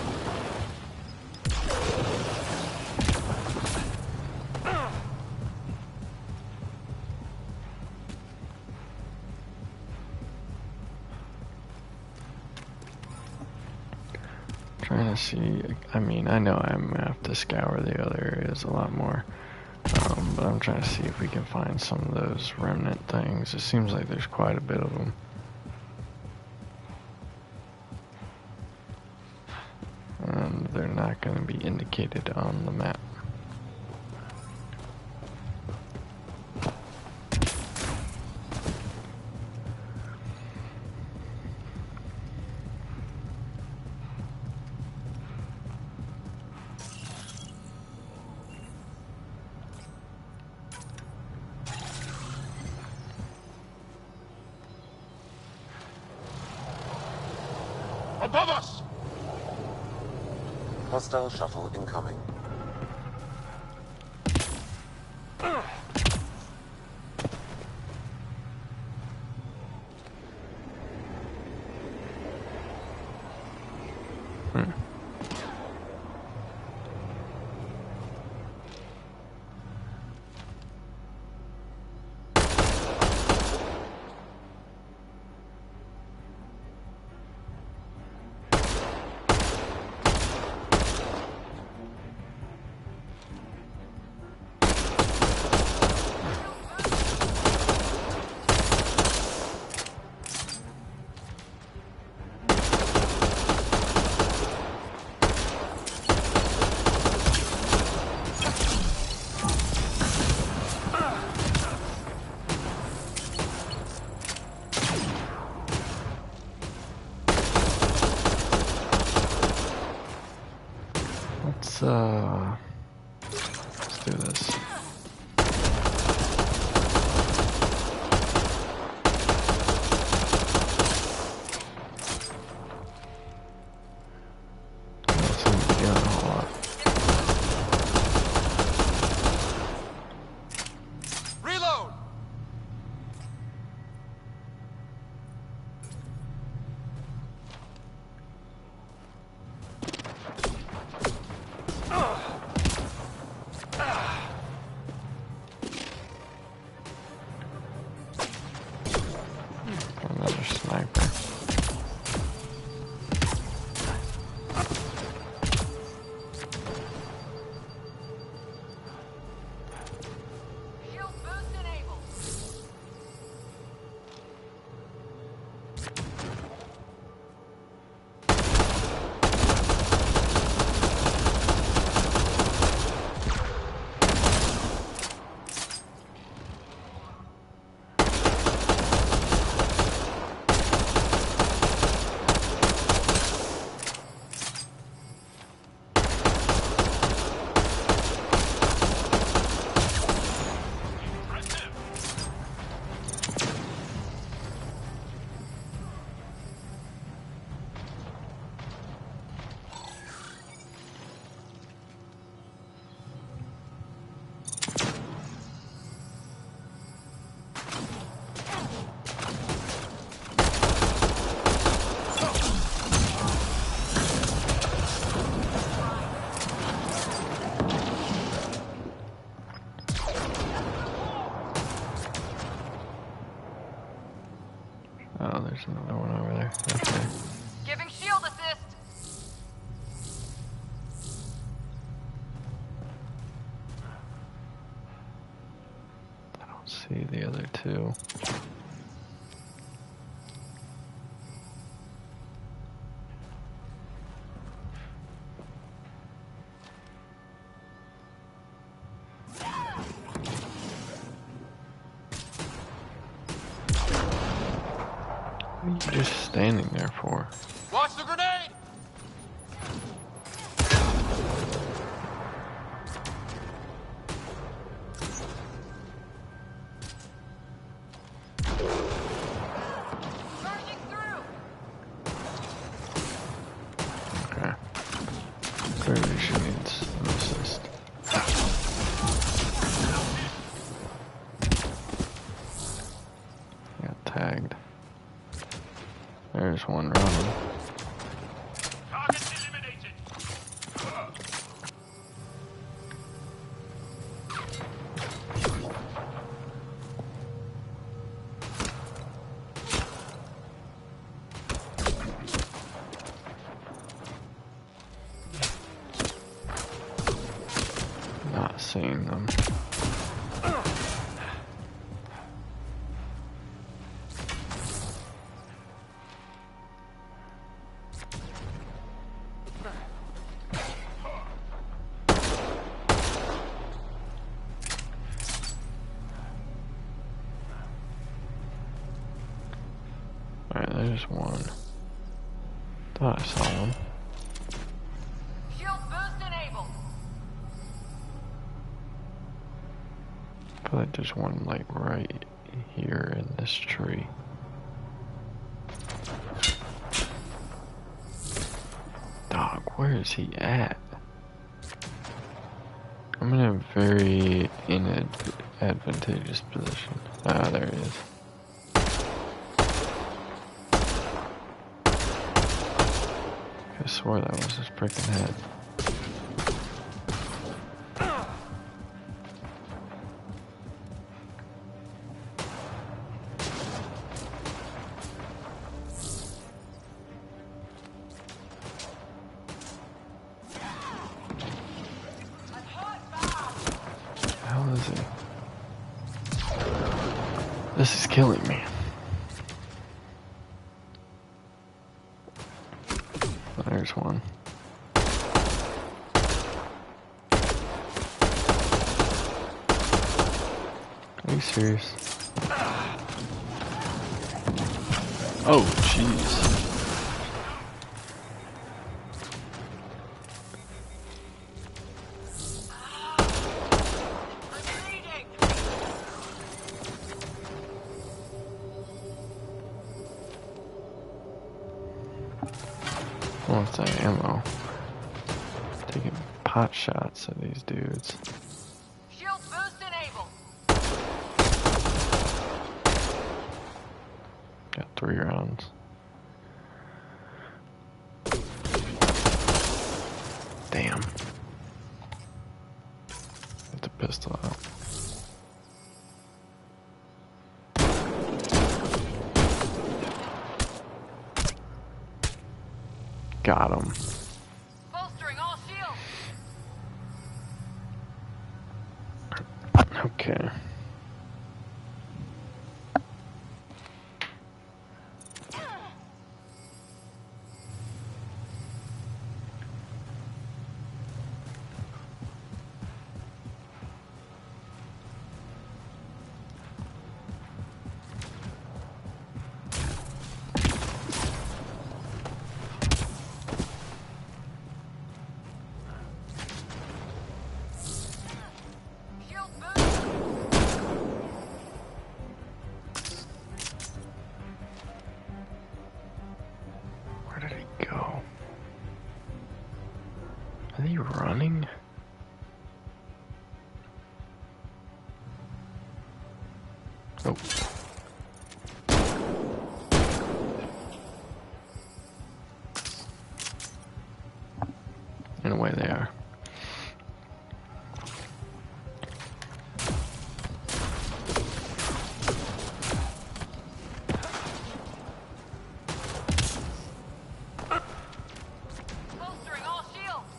Trying to see, I mean, I know I'm gonna have to scour the other areas a lot more, but I'm trying to see if we can find some of those remnant things. It seems like there's quite a bit of them. And they're not going to be indicated on the map. above us! Hostile shuttle incoming. Let's do this. That seems to be getting a lot. Reload! Another sniper. Shield boost enabled. Oh, there's another one over there. Okay. Giving shield assist. I don't see the other two. What are you just standing there for? Watch the grenade! Charging through. Okay. Clearly she needs an assist. Got tagged. There's one running. Target eliminated! Not seeing them. Alright, there's one. Thought I saw one. Shield boost enabled. I feel like there's one like right here in this tree. Where is he at? I'm in a very advantageous position. Ah, there he is. I swore that was his freaking head. How is he? This is killing me. There's one. Are you serious? Oh, jeez. What's that ammo? Taking pot shots at these dudes. Shield boost enabled. Got 3 rounds. Damn. Get the pistol out. Got him. Bolstering all shields. Okay. Shield boost. Where did he go? Are they running? Oh. In a way they are. Bolstering all shields.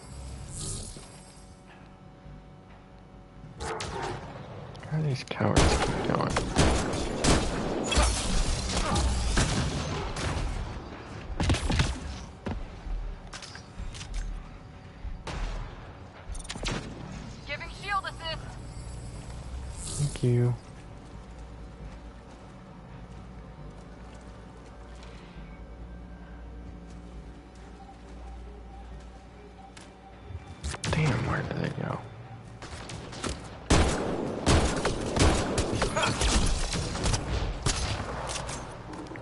Where are these cowards keep going? Giving shield assist. Thank you. Damn, where did they go?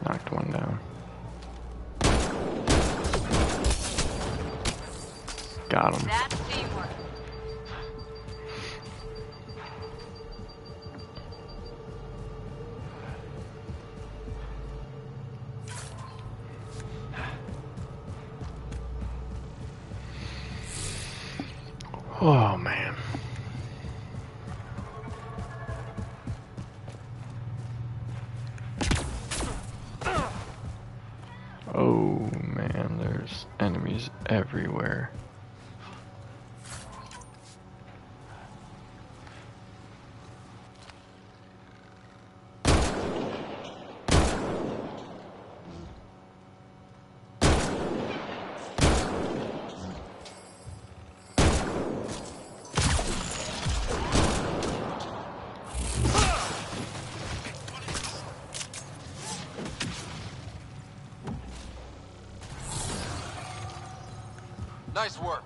Knocked one down. Got him. That's teamwork. Oh, man. Oh, man, there's enemies everywhere. Nice work.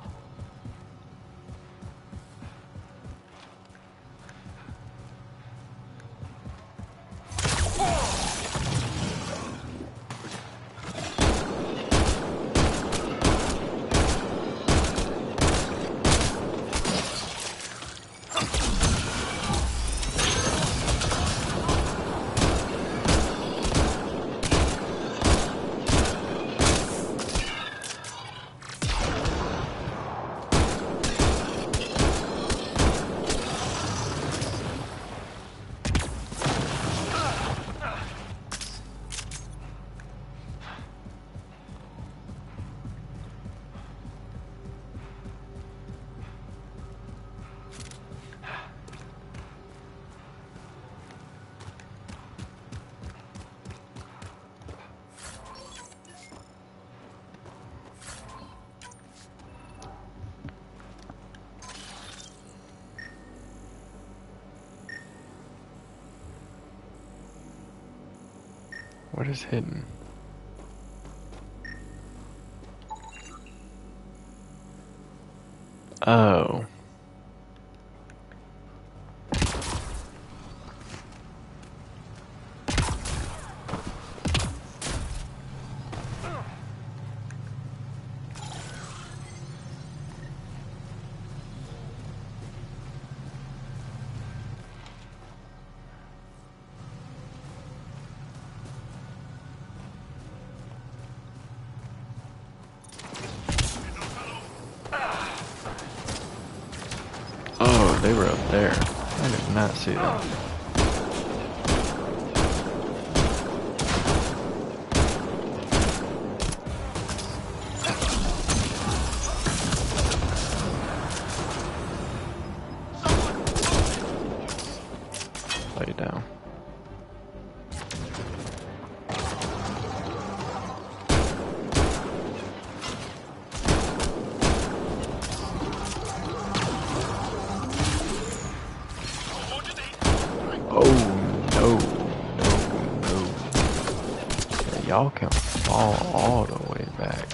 What is hidden? Oh. Oh, they were up there. I did not see that. Lay down. Oh no, no, no. Yeah, y'all can fall all the way back.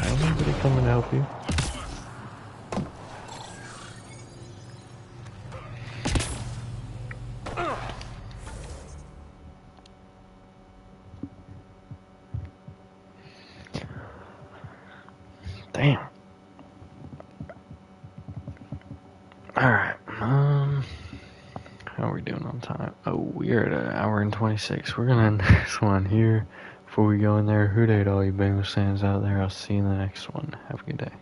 Ain't anybody coming to help you? Damn. Alright, how are we doing on time? Oh, we're at 1 hour and 26. We're gonna end this one here before we go in there. Who date all you Bengals fans out there? I'll see you in the next one. Have a good day.